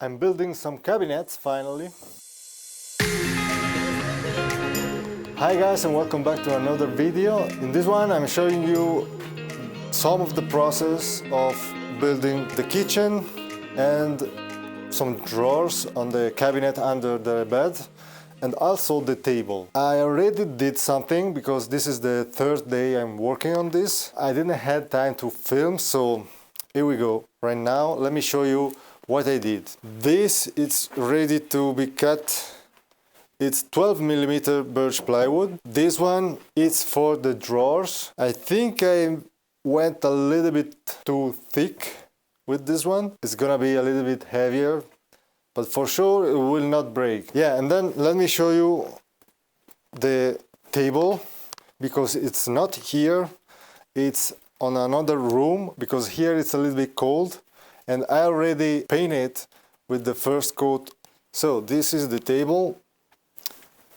I'm building some cabinets finally. Hi guys, and welcome back to another video. In this one I'm showing you some of the process of building the kitchen and some drawers on the cabinet under the bed, and also the table. I already did something because this is the third day I'm working on this. I didn't have time to film, so here we go. Right now let me show you what I did. This is ready to be cut. It's 12mm birch plywood. This one is for the drawers. I think I went a little bit too thick with this one. It's gonna be a little bit heavier, but for sure it will not break. Yeah, and then let me show you the table, because it's not here, it's on another room, because here it's a little bit cold, and I already painted with the first coat. So this is the table.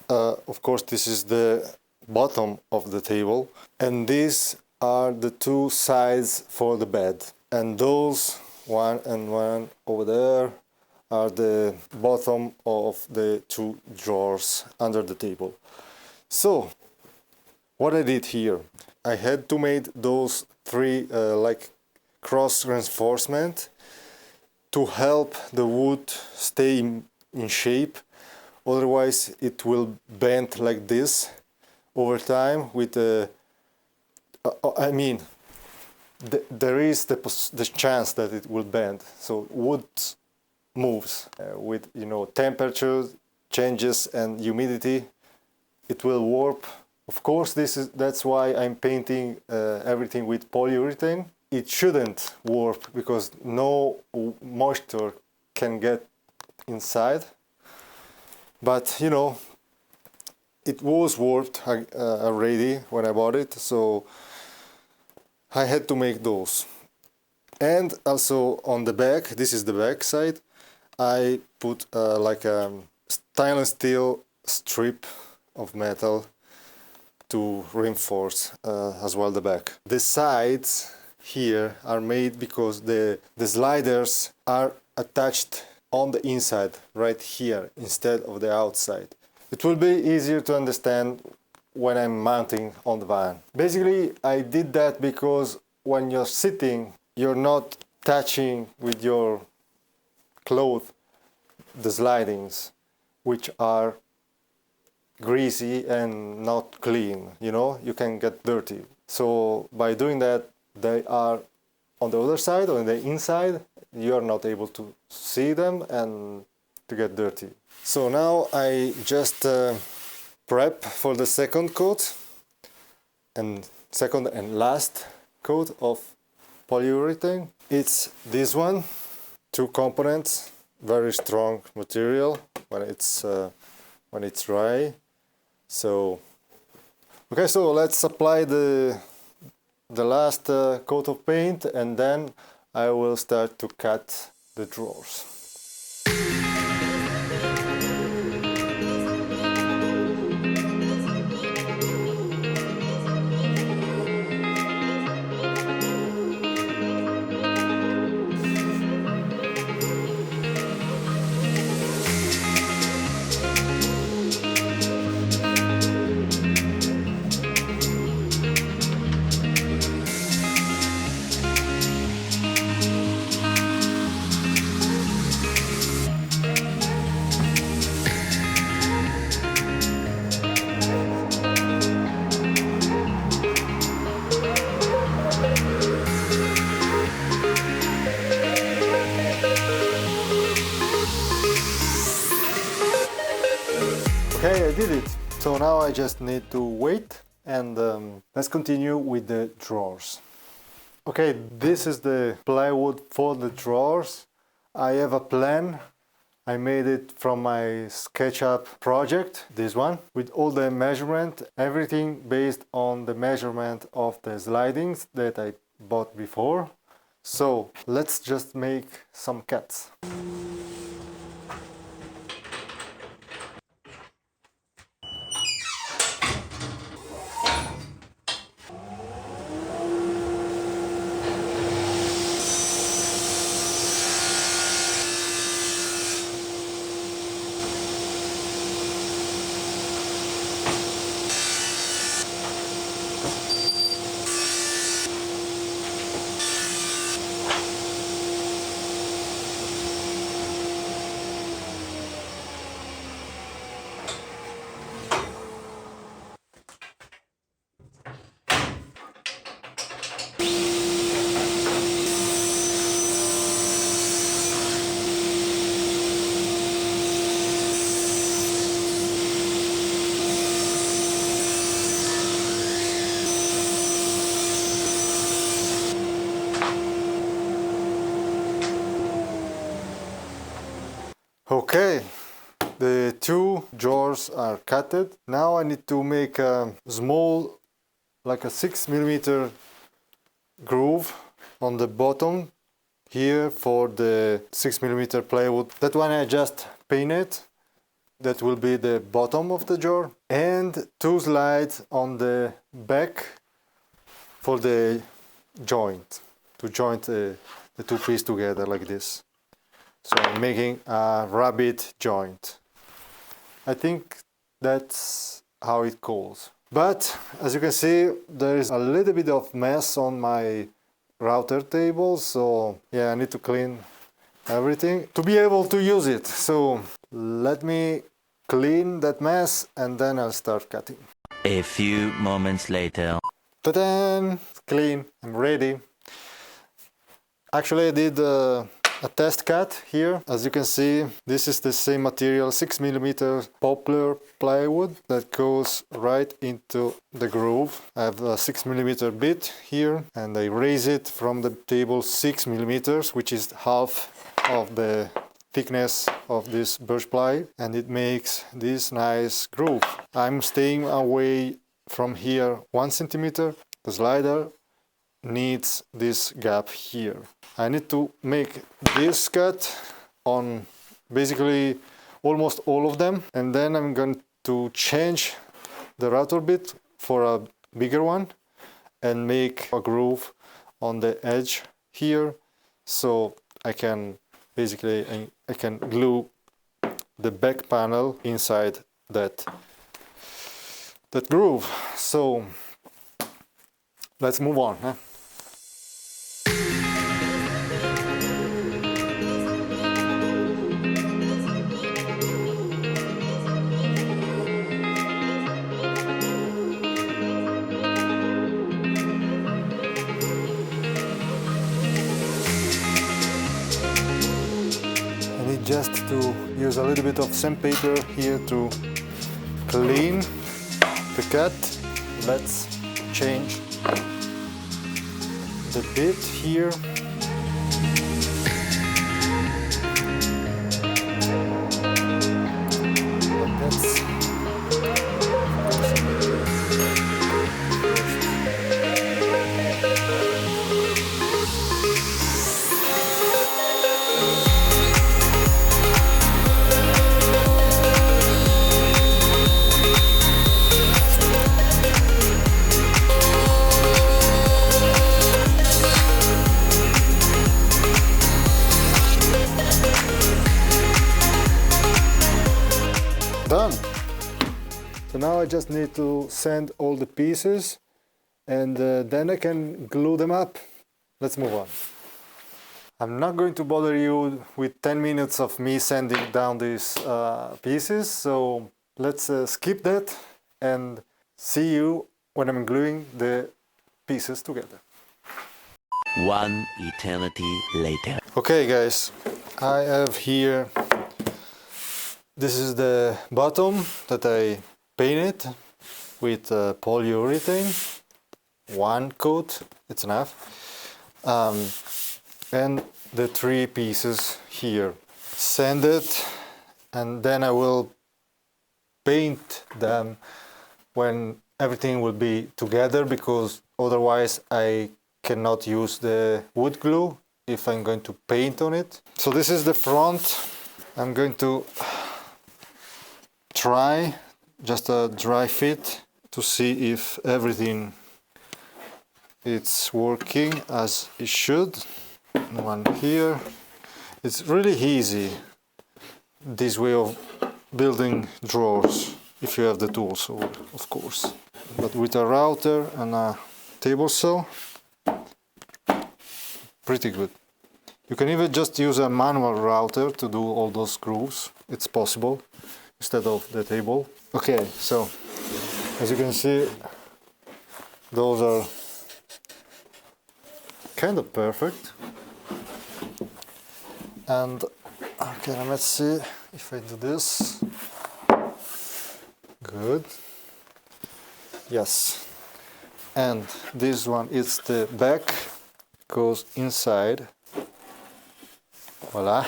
Of course, this is the bottom of the table, and these are the two sides for the bed, and those one and one over there are the bottom of the two drawers under the table. So what I did here, I had to make those three like cross reinforcement to help the wood stay in shape. Otherwise it will bend like this over time with the there is the chance that it will bend. So wood moves with, you know, temperature changes and humidity. It will warp. Of course, that's why I'm painting everything with polyurethane. It shouldn't warp because no moisture can get inside. But you know, it was warped already when I bought it, so I had to make those. And also on the back, this is the back side, I put like a stainless steel strip of metal to reinforce as well the back. The sides here are made because the sliders are attached on the inside right here instead of the outside. It will be easier to understand when I'm mounting on the van. Basically I did that because when you're sitting, you're not touching with your clothes the slidings, which are greasy and not clean, you know, you can get dirty. So by doing that, they are on the other side, on the inside, you are not able to see them and to get dirty. So now I just prep for the second coat, and second and last coat of polyurethane. It's this one, two components, very strong material when it's dry. So okay, so let's apply the last coat of paint, and then I will start to cut the drawers. Okay, I did it. So now I just need to wait, and let's continue with the drawers. Okay, this is the plywood for the drawers. I have a plan. I made it from my SketchUp project, this one, with all the measurement, everything based on the measurement of the slidings that I bought before. So let's just make some cuts. Okay, the two drawers are cutted. Now I need to make a small, like a 6 mm groove on the bottom here for the 6 mm plywood. That one I just painted. That will be the bottom of the jar, and two slides on the back for the joint, to joint the two pieces together like this. So I'm making a rabbit joint. I think that's how it goes. But as you can see, there is a little bit of mess on my router table, so yeah, I need to clean everything to be able to use it. So let me clean that mess and then I'll start cutting. A few moments later. Ta-da! Clean, I'm ready. Actually I did a test cut here. As you can see, this is the same material, 6 mm poplar plywood that goes right into the groove. I have a 6 mm bit here and I raise it from the table 6 mm, which is half of the thickness of this birch ply, and it makes this nice groove. I'm staying away from here 1 cm. The slider needs this gap here. I need to make this cut on basically almost all of them, and then I'm going to change the router bit for a bigger one and make a groove on the edge here, so I can basically I can glue the back panel inside that groove. So let's move on. Huh? Just to use a little bit of sandpaper here to clean the cut. Let's change the bit here. Done. So now I just need to sand all the pieces and then I can glue them up. Let's move on. I'm not going to bother you with 10 minutes of me sanding down these pieces, so let's skip that and see you when I'm gluing the pieces together. One eternity later. Okay guys, I have here, this is the bottom that I painted with polyurethane. One coat, it's enough. And the three pieces here. Sand it, and then I will paint them when everything will be together, because otherwise I cannot use the wood glue if I'm going to paint on it. So this is the front. I'm going to try just a dry fit to see if everything it's working as it should. One here. It's really easy, this way of building drawers, if you have the tools, of course. But with a router and a table saw, pretty good. You can even just use a manual router to do all those grooves. It's possible, instead of the table. Okay, so as you can see, those are kind of perfect. And okay, let's see if I do this. Good. Yes. And this one is the back, goes inside. Voila.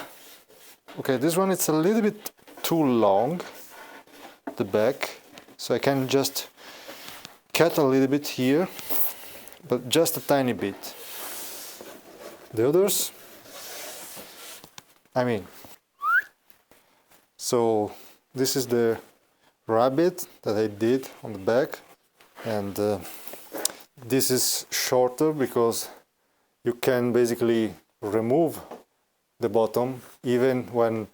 Okay, this one it's a little bit too long, the back, so I can just cut a little bit here, but just a tiny bit. The others, I mean, so this is the rabbit that I did on the back, and this is shorter because you can basically remove the bottom even when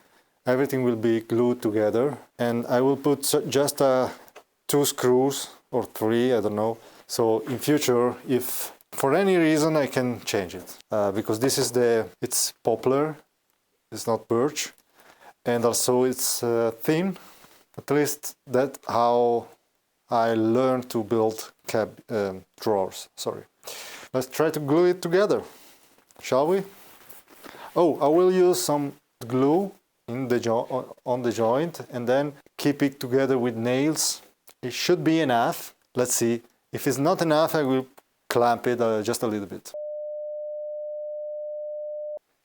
everything will be glued together. And I will put just 2 screws or 3, I don't know. So in future, if for any reason I can change it, because this is it's poplar, it's not birch, and also it's thin. At least that's how I learned to build drawers. Sorry. Let's try to glue it together, shall we? Oh, I will use some glue in on the joint and then keep it together with nails. It should be enough. Let's see. If it's not enough, I will clamp it just a little bit.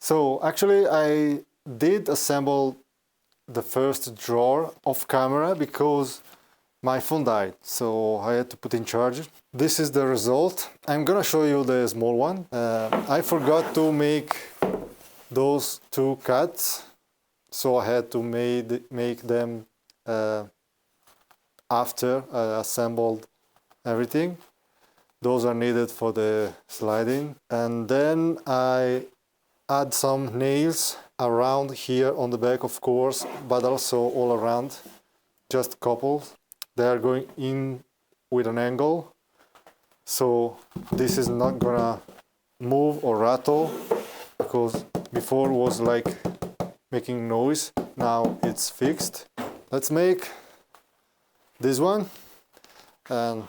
So actually I did assemble the first drawer off camera because my phone died, so I had to put in charge. This is the result. I'm gonna show you the small one. I forgot to make those 2 cuts, so I had to make them after I assembled everything. Those are needed for the sliding, and then I add some nails around here on the back, of course, but also all around, just a couple. They are going in with an angle, so this is not gonna move or rattle, because before it was like making noise. Now it's fixed. Let's make this one and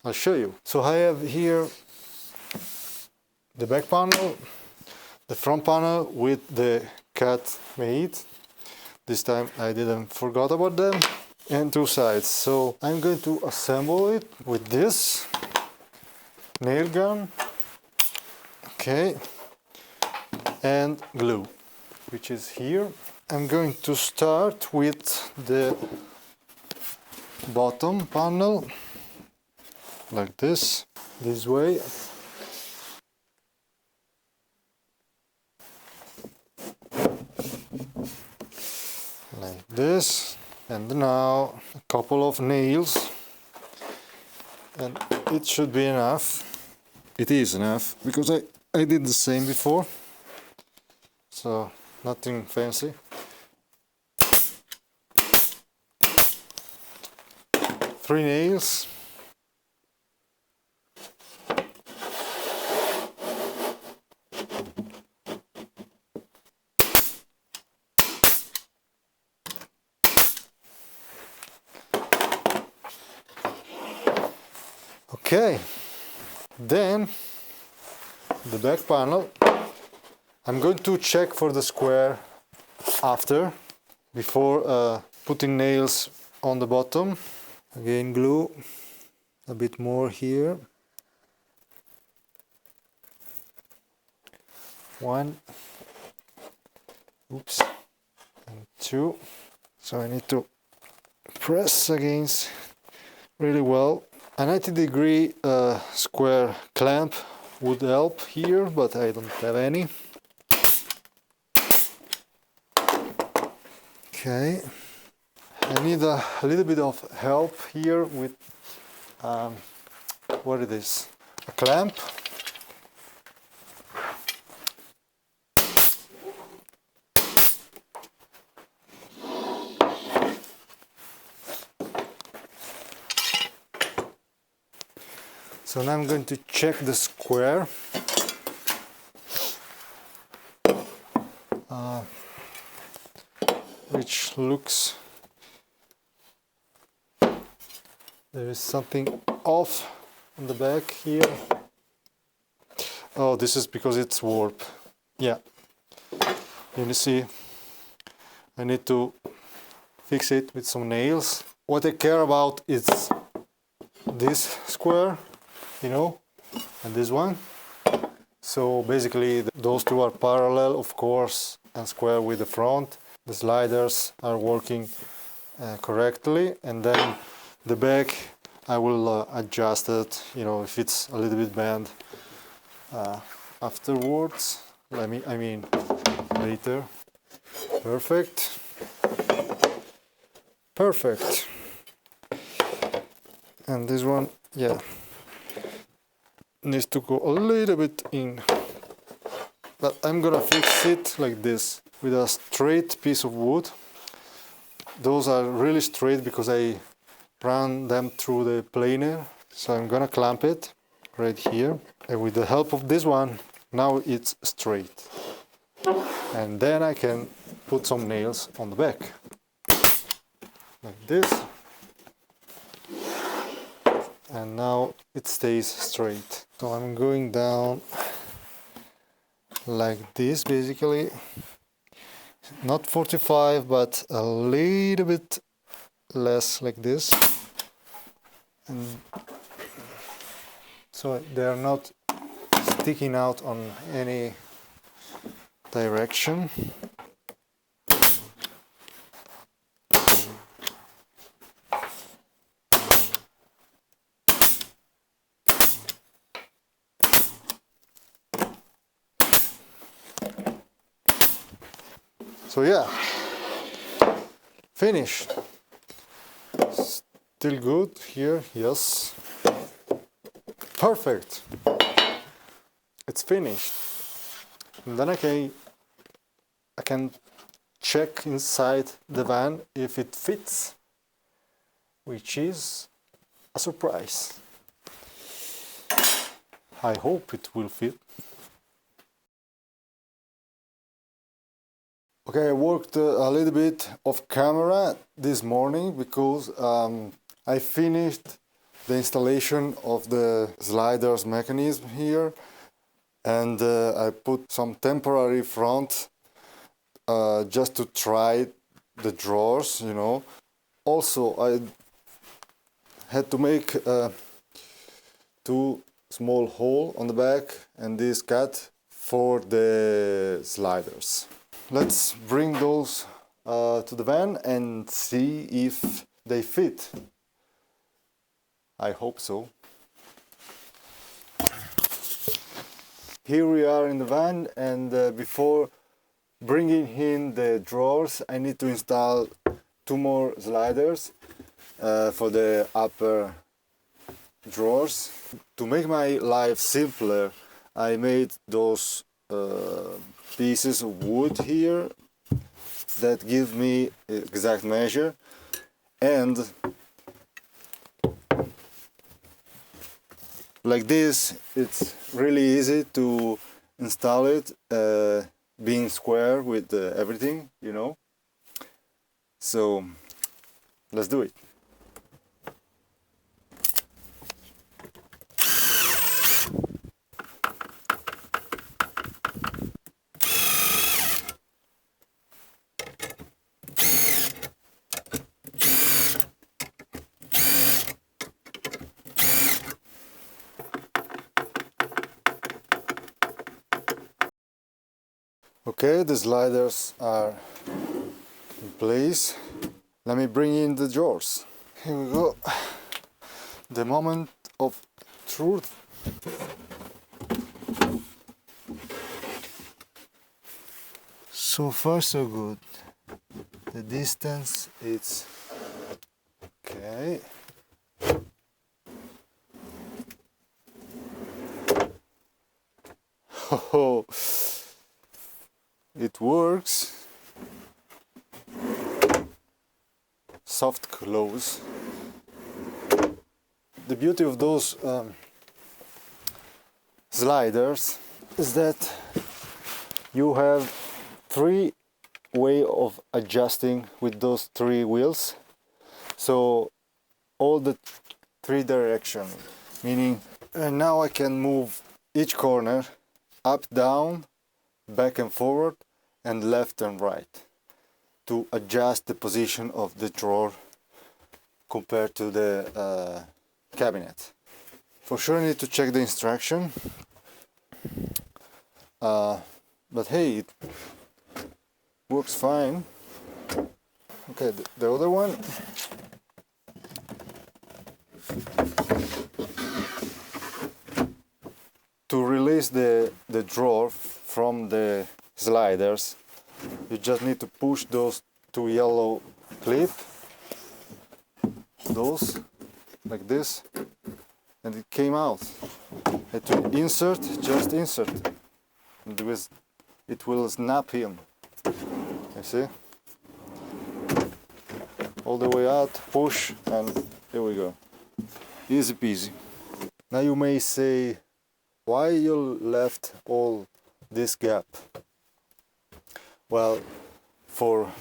I'll show you. So I have here the back panel, the front panel with the cut made. This time I didn't forget about them, and 2 sides. So I'm going to assemble it with this nail gun, okay, and glue, which is here. I'm going to start with the bottom panel like this way. Like this, and now a couple of nails, and it should be enough. It is enough because I did the same before, so nothing fancy. Three nails. Okay, then the back panel, I'm going to check for the square before putting nails on the bottom. Again, glue a bit more here. 1, oops, and 2. So I need to press against really well. A 90-degree square clamp would help here, but I don't have any. Okay, I need a little bit of help here with what it is, a clamp. So now I'm going to check the square. Which looks, there is something off on the back here. Oh, this is because it's warped. Yeah, you see, I need to fix it with some nails. What I care about is this square, you know, and this one. So basically those two are parallel, of course, and square with the front. the sliders are working correctly, and then the back I will adjust it, you know, if it's a little bit bent afterwards. I mean later. Perfect. Perfect. And this one, yeah, needs to go a little bit in. But I'm gonna fix it like this with a straight piece of wood. Those are really straight because I ran them through the planer. So I'm gonna clamp it right here. And with the help of this one, now it's straight. And then I can put some nails on the back. Like this. And now it stays straight. So I'm going down like this, basically. Not 45, but a little bit less, like this. And so they are not sticking out on any direction. So yeah, finished. Still good here, yes. Perfect. It's finished. And then I can check inside the van if it fits, which is a surprise. I hope it will fit. Okay, I worked a little bit off camera this morning because I finished the installation of the sliders mechanism here, and I put some temporary front just to try the drawers, you know. Also, I had to make 2 small holes on the back and this cut for the sliders. Let's bring those to the van and see if they fit. I hope so. Here we are in the van, and before bringing in the drawers, I need to install 2 more sliders for the upper drawers. To make my life simpler, I made those pieces of wood here that give me exact measure, and like this it's really easy to install it, being square with everything, you know. So let's do it. Okay, the sliders are in place. Let me bring in the drawers. Here we go. The moment of truth. So far so good. The distance is okay. Oh, it works. Soft close. The beauty of those sliders is that you have 3 ways of adjusting with those 3 wheels. So all the 3 directions, meaning now I can move each corner up, down, back and forward, and left and right to adjust the position of the drawer compared to the cabinet. For sure I need to check the instruction, but hey, it works fine. Okay, the other one. To release the drawer from the sliders, you just need to push those two yellow clips, those, like this, and it came out. And to insert, just insert. And it will snap in. You see? All the way out, push, and here we go. Easy peasy. Now you may say, why you left all this gap? Well, for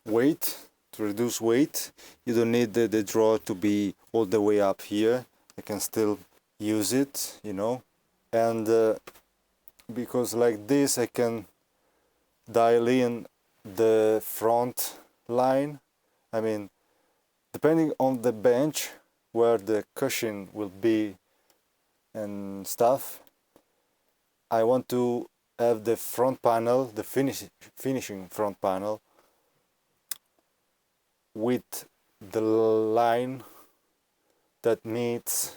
weight, to reduce weight, you don't need the drawer to be all the way up here. I can still use it, you know. And because like this I can dial in the front line. I mean, depending on the bench where the cushion will be and stuff, I want to have the front panel, the finishing front panel, with the line that meets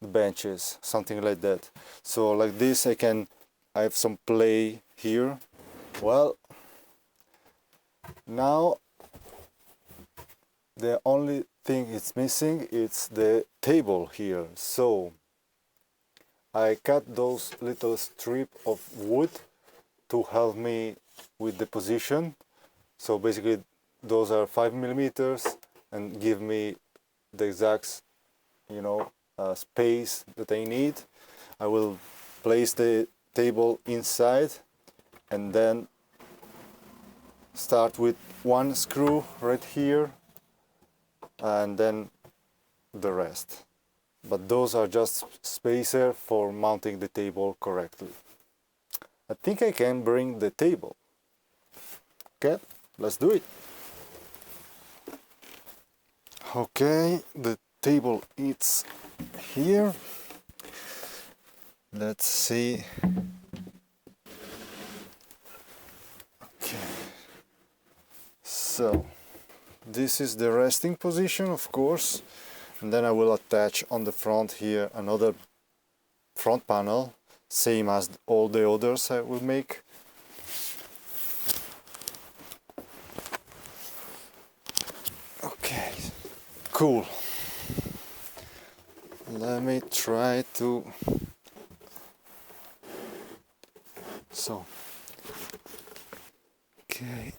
the benches, something like that. So like this I have some play here. Well, now the only thing it's missing is the table here. So I cut those little strip of wood to help me with the position. So basically those are 5mm and give me the exact, you know, space that I need. I will place the table inside and then start with one screw right here and then the rest. But those are just spacer for mounting the table correctly. I think I can bring the table. Okay, let's do it. Okay, the table is here. Let's see. Okay, so this is the resting position, of course, and then I will attach on the front here another front panel, same as all the others I will make. Okay, cool. Let me try to... So, okay,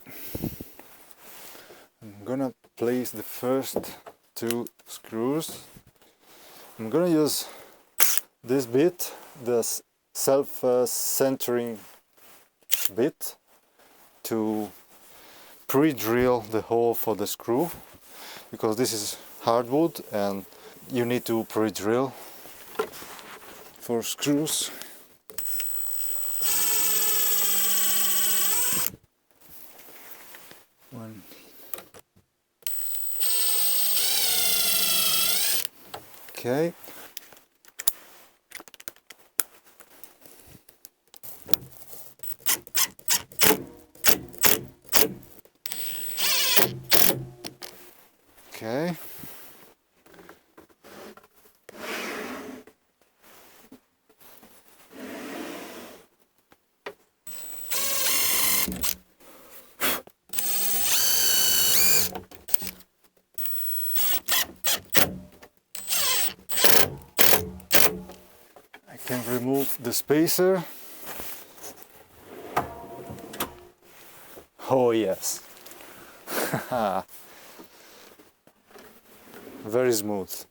I'm gonna place the first two screws. I'm gonna use this bit, the self-centering bit, to pre-drill the hole for the screw, because this is hardwood and you need to pre-drill for screws. One. Okay. Okay. I can remove the spacer. Oh yes. Very smooth.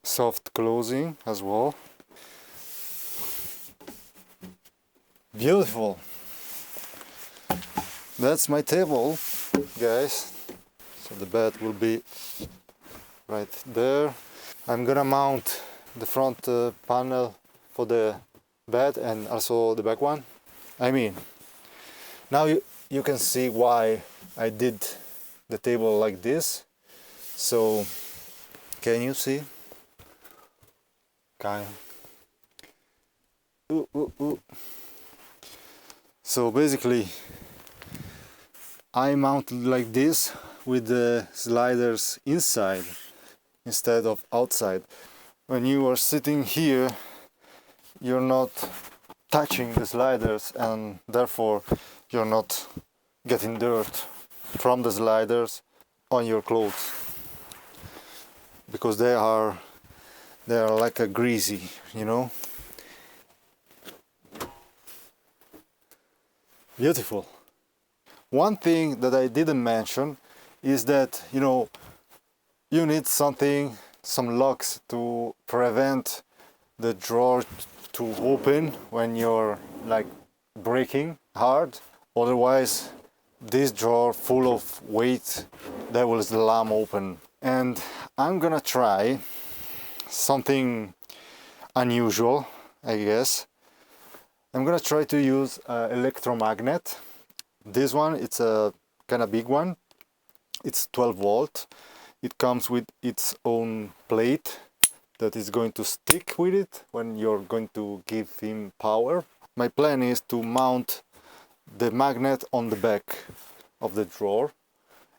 Soft closing as well. Beautiful. That's my table, guys. So the bed will be right there. I'm gonna mount the front panel for the bed and also the back one. I mean, now you can see why I did the table like this. So, can you see? Kind of. So basically I mounted like this with the sliders inside instead of outside. When you are sitting here, you're not touching the sliders and therefore you're not getting dirt from the sliders on your clothes, because they are like a greasy, you know. Beautiful. One thing that I didn't mention is that, you know, you need some locks to prevent the drawer to open when you're like braking hard. Otherwise, this drawer full of weight, that will slam open. And I'm gonna try something unusual, I guess. I'm gonna try to use electromagnet. This one, it's a kind of big one. It's 12 volt. It comes with its own plate that is going to stick with it when you're going to give him power. My plan is to mount the magnet on the back of the drawer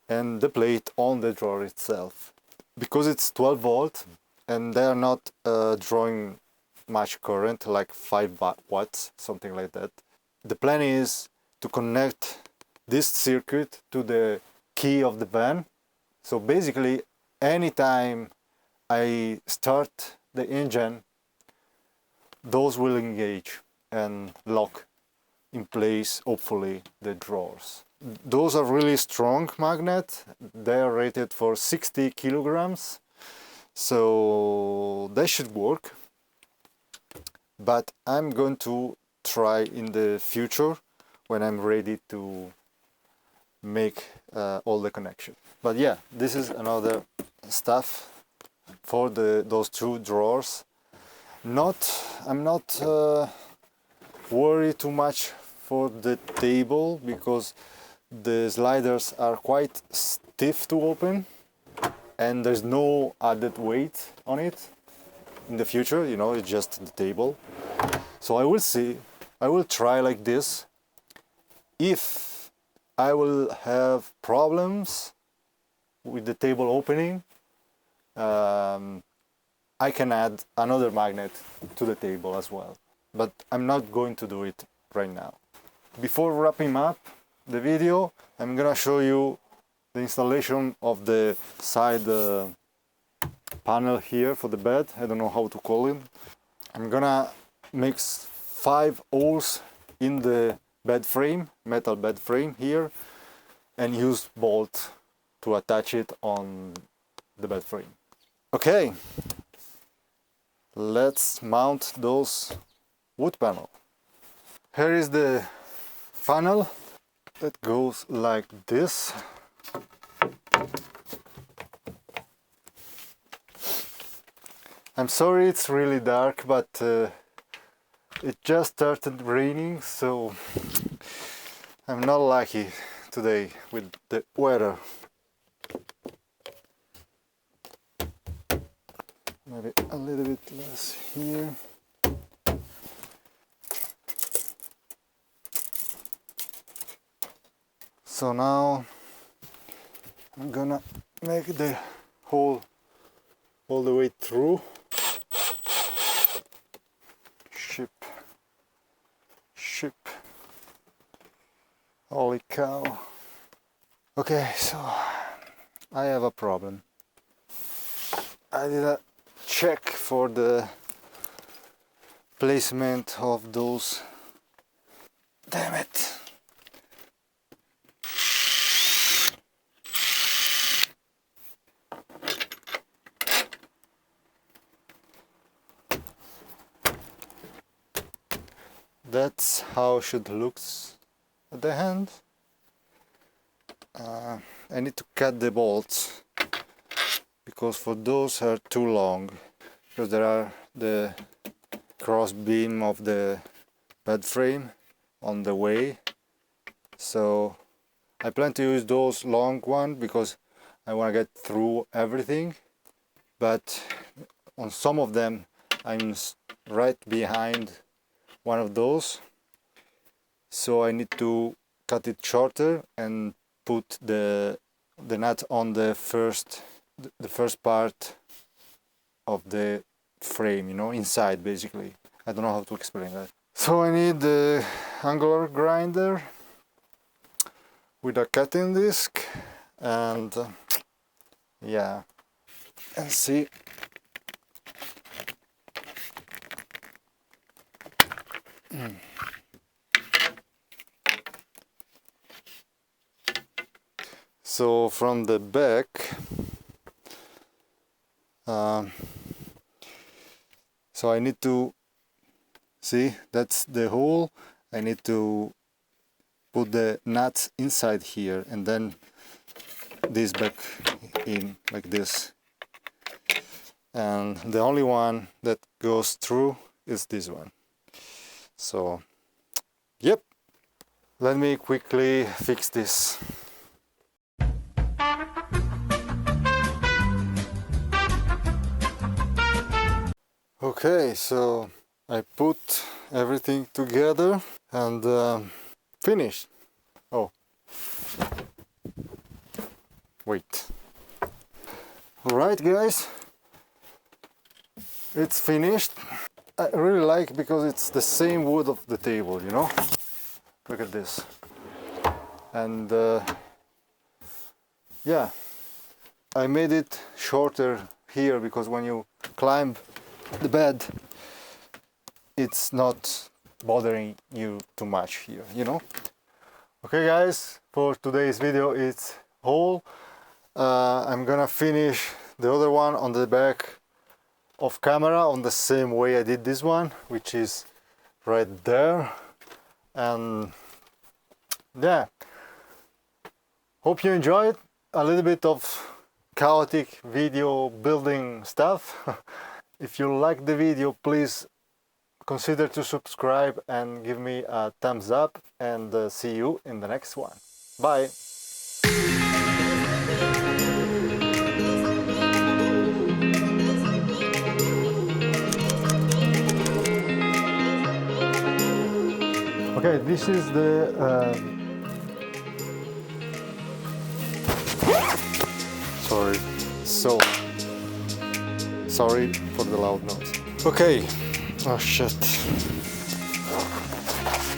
and the plate on the drawer itself. Because it's 12 volt and they are not drawing much current, like 5 watts, something like that. The plan is to connect this circuit to the key of the van. So basically, anytime I start the engine, those will engage and lock in place, hopefully, the drawers. Those are really strong magnets. They are rated for 60 kilograms, so they should work. But I'm going to try in the future when I'm ready to make all the connections. But yeah, this is another stuff for those two drawers. I'm not worried too much for the table, because the sliders are quite stiff to open and there's no added weight on it in the future, you know, it's just the table. So I will see, I will try like this. If I will have problems with the table opening, I can add another magnet to the table as well, but I'm not going to do it right now. Before wrapping up the video, I'm gonna show you the installation of the side panel here for the bed. I don't know how to call it. I'm gonna make 5 holes in the bed frame, metal bed frame here, and use bolt to attach it on the bed frame. Okay, let's mount those wood panel. Here is the panel that goes like this. I'm sorry it's really dark, but it just started raining, so I'm not lucky today with the weather. Maybe a little bit less here. So now I'm gonna make the hole all the way through. Ship. Holy cow. Okay, so I have a problem. I did a check for the placement of those. Damn it. That's how it should look at the hand. I need to cut the bolts, because for those are too long, because there are the cross beam of the bed frame on the way. So I plan to use those long ones because I want to get through everything, but on some of them I'm right behind one of those, so I need to cut it shorter and put the nut on the first part of the frame, you know, inside basically. I don't know how to explain that. So I need the angular grinder with a cutting disc and yeah, and see. So from the back, so I need to see, that's the hole. I need to put the nuts inside here and then this back in like this, and the only one that goes through is this one. So yep, let me quickly fix this. Okay, so I put everything together and finished. Oh, wait. Alright guys, it's finished. I really like because it's the same wood of the table, you know? Look at this. And yeah, I made it shorter here because when you climb the bed, it's not bothering you too much here, you know? Okay guys, for today's video it's all. I'm gonna finish the other one on the back of camera on the same way I did this one, which is right there. And yeah, hope you enjoyed a little bit of chaotic video building stuff. If you like the video, please consider to subscribe and give me a thumbs up, and see you in the next one. Bye! Okay, this is the sorry for the loud noise. Okay, oh shit,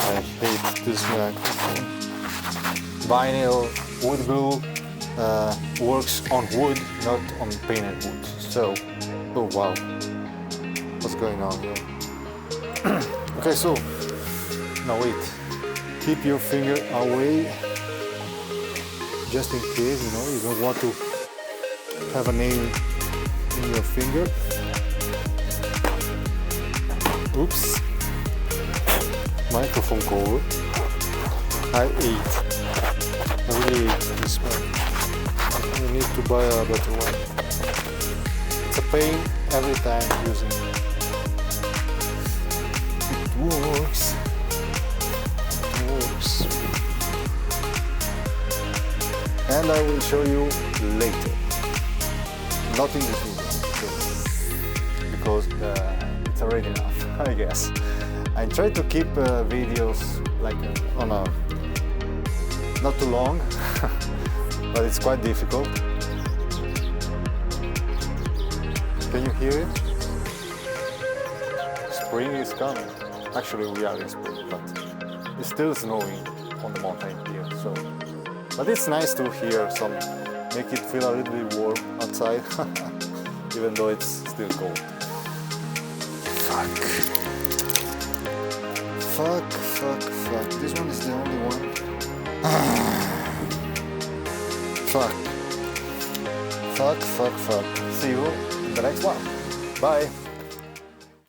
I hate this microphone. Vinyl wood glue works on wood, not on painted wood. So, oh wow, what's going on here? Okay, so now wait, keep your finger away, just in case, you know, you don't want to have a nail in your finger. Oops, microphone cover. I really ate this one. You need to buy a better one. It's a pain every time using it. It works. And I will show you later, not in this video, because it's already enough, I guess. I try to keep videos like on a not too long, but it's quite difficult. Can you hear it? Spring is coming. Actually, we are in spring, but it's still snowing on the mountain here, so. But it's nice to hear some, make it feel a little bit warm outside, even though it's still cold. Fuck. This one is the only one. Fuck. See you in the next one. Bye.